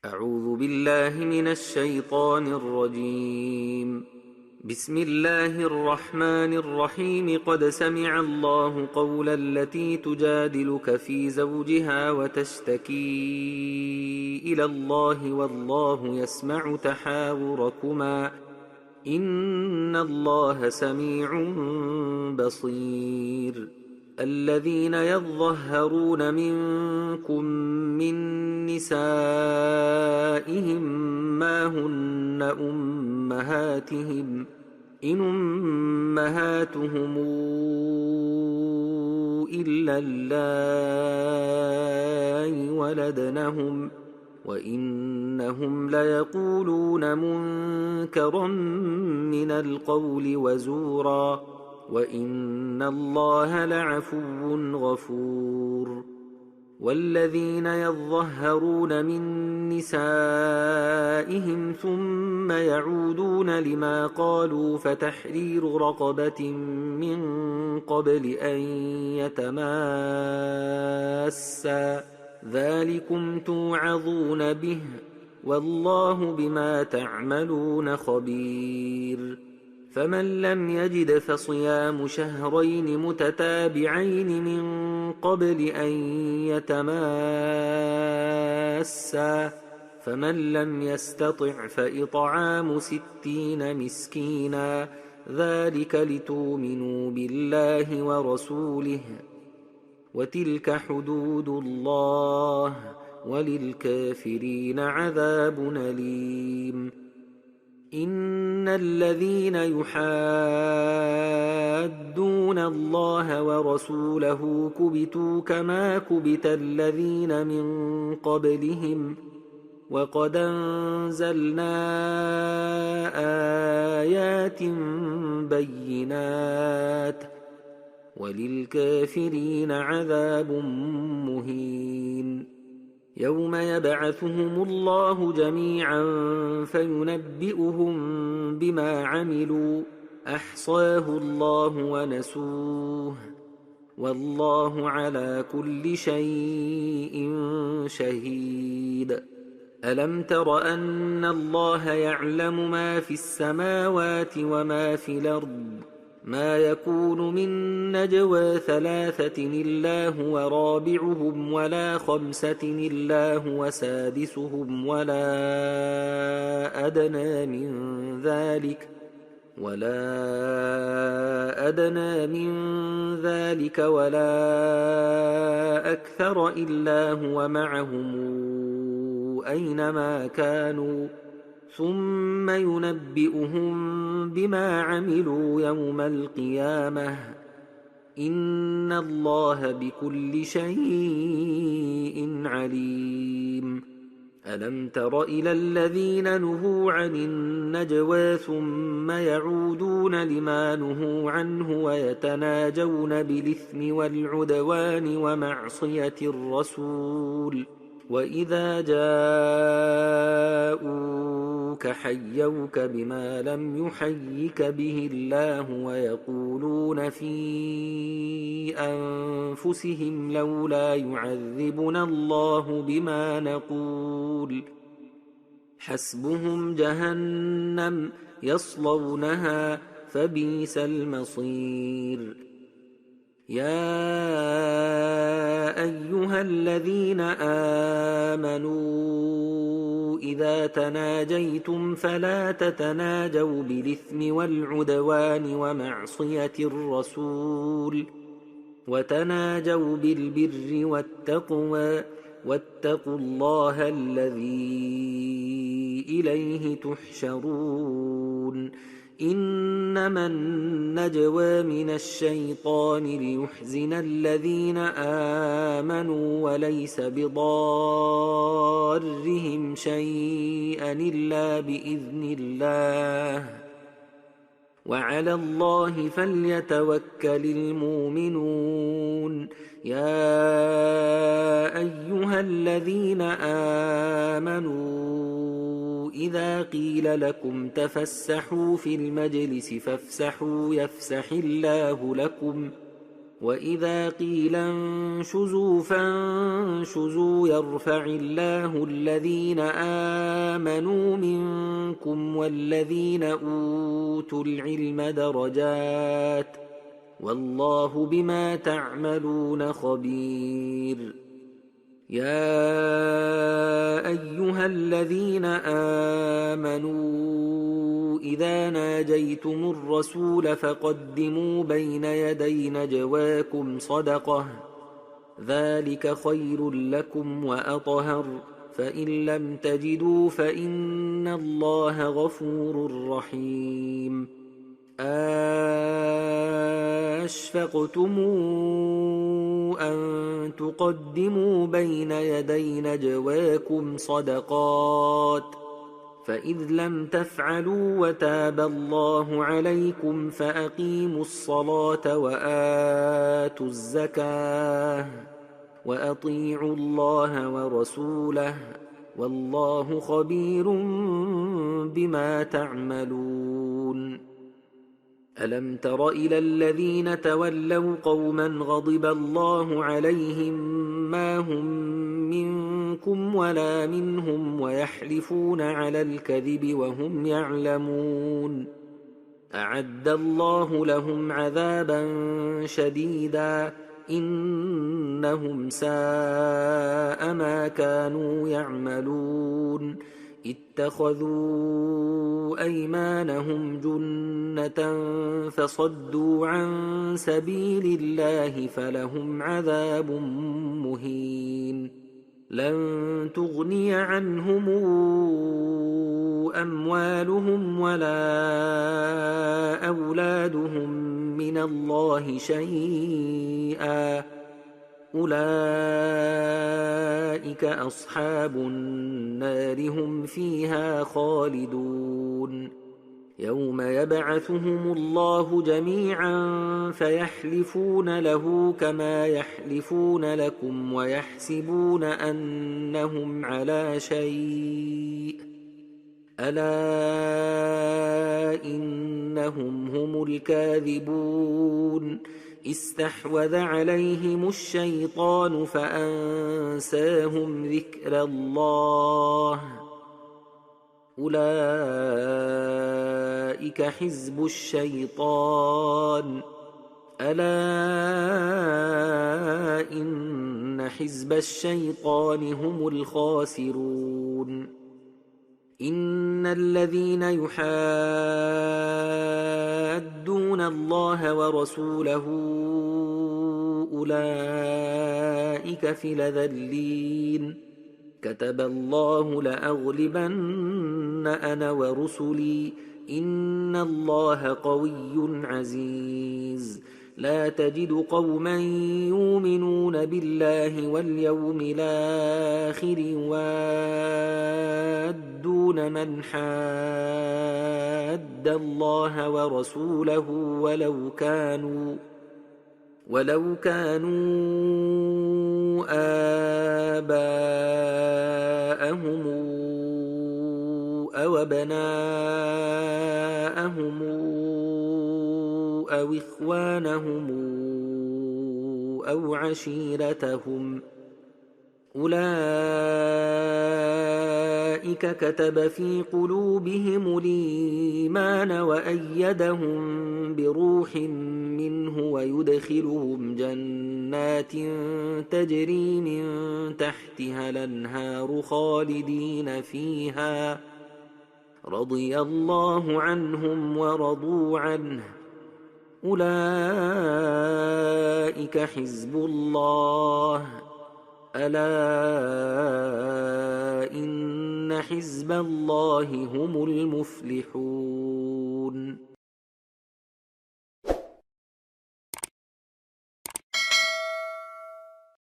أعوذ بالله من الشيطان الرجيم. بسم الله الرحمن الرحيم. قد سمع الله قول التي تجادلك في زوجها وتشتكي إلى الله والله يسمع تحاوركما إن الله سميع بصير. الذين يظهرون منكم من نسائهم ما هن أمهاتهم إن أمهاتهم إلا اللائي ولدنهم وإنهم ليقولون منكرا من القول وزورا وإن الله لعفو غفور. والذين يظهرون من نسائهم ثم يعودون لما قالوا فتحرير رقبة من قبل أن يتماسا ذلكم توعظون به والله بما تعملون خبير. فمن لم يجد فصيام شهرين متتابعين من قبل أن يتماسا فمن لم يستطع فإطعام 60 مسكينا ذلك لتؤمنوا بالله ورسوله وتلك حدود الله وللكافرين عذاب أليم. إن الذين يحادون الله ورسوله كبتوا كما كبت الذين من قبلهم وقد أنزلنا آيات بينات وللكافرين عذاب مهين. يوم يبعثهم الله جميعا فينبئهم بما عملوا أحصاه الله ونسوه والله على كل شيء شهيد. ألم تر أن الله يعلم ما في السماوات وما في الأرض ما يكون من نجوى 3 إلا هو رابعهم ولا 5 إلا هو سادسهم ولا أدنى من ذلك ولا أكثر إلا هو معهم أينما كانوا ثم ينبئهم بما عملوا يوم القيامة إن الله بكل شيء عليم. ألم تر إلى الذين نهوا عن النجوى ثم يعودون لما نهوا عنه ويتناجون بالإثم والعدوان ومعصية الرسول وإذا جاءوك حيوك بما لم يحيك به الله ويقولون في أنفسهم لولا يعذبنا الله بما نقول حسبهم جهنم يصلونها فبئس المصير. يا أيها الذين آمنوا إذا تناجيتم فلا تتناجوا بالإثم والعدوان ومعصية الرسول وتناجوا بالبر والتقوى واتقوا الله الذي إليه تحشرون. إنما النجوى من الشيطان ليحزن الذين آمنوا وليس بضارهم شيئا إلا بإذن الله وعلى الله فليتوكل المؤمنون. يا أيها الذين آمنوا إذا قيل لكم تفسحوا في المجلس فافسحوا يفسح الله لكم وإذا قيل انشزوا فانشزوا يرفع الله الذين آمنوا منكم والذين أوتوا العلم درجات والله بما تعملون خبير يا أيها الذين آمنوا إذا ناجيتم الرسول فقدموا بين يدي نجواكم صدقة ذلك خير لكم وأطهر فإن لم تجدوا فإن الله غفور رحيم أشفقتم أن تقدموا بين يدي نجواكم صدقات فإذ لم تفعلوا وتاب الله عليكم فأقيموا الصلاة وآتوا الزكاة وأطيعوا الله ورسوله والله خبير بما تعملون ألم تر إلى الذين تولوا قوما غضب الله عليهم ما هم منكم ولا منهم ويحلفون على الكذب وهم يعلمون أعد الله لهم عذابا شديدا إنهم ساء ما كانوا يعملون اتخذوا أيمانهم جنة فصدوا عن سبيل الله فلهم عذاب مهين لن تغني عنهم أموالهم ولا أولادهم من الله شيئا أولئك أصحاب النار هم فيها خالدون يوم يبعثهم الله جميعا فيحلفون له كما يحلفون لكم ويحسبون أنهم على شيء ألا إنهم هم الكاذبون استحوذ عليهم الشيطان فأنساهم ذكر الله أولئك حزب الشيطان ألا إن حزب الشيطان هم الخاسرون إن الذين يحادون الله ورسوله أولئك في الأذلين كتب الله لأغلبن أنا ورسلي إن الله قوي عزيز لا تجد قوما يؤمنون بالله واليوم الآخر يوادون من حاد الله ورسوله ولو كانوا آباءهم أو أبناءهم أو إخوانهم أو عشيرتهم أولئك كتب في قلوبهم الإيمان وأيدهم بروح منه ويدخلهم جنات تجري من تحتها الأنهار خالدين فيها رضي الله عنهم ورضوا عنه أولئك حزب الله ألا إن حزب الله هم المفلحون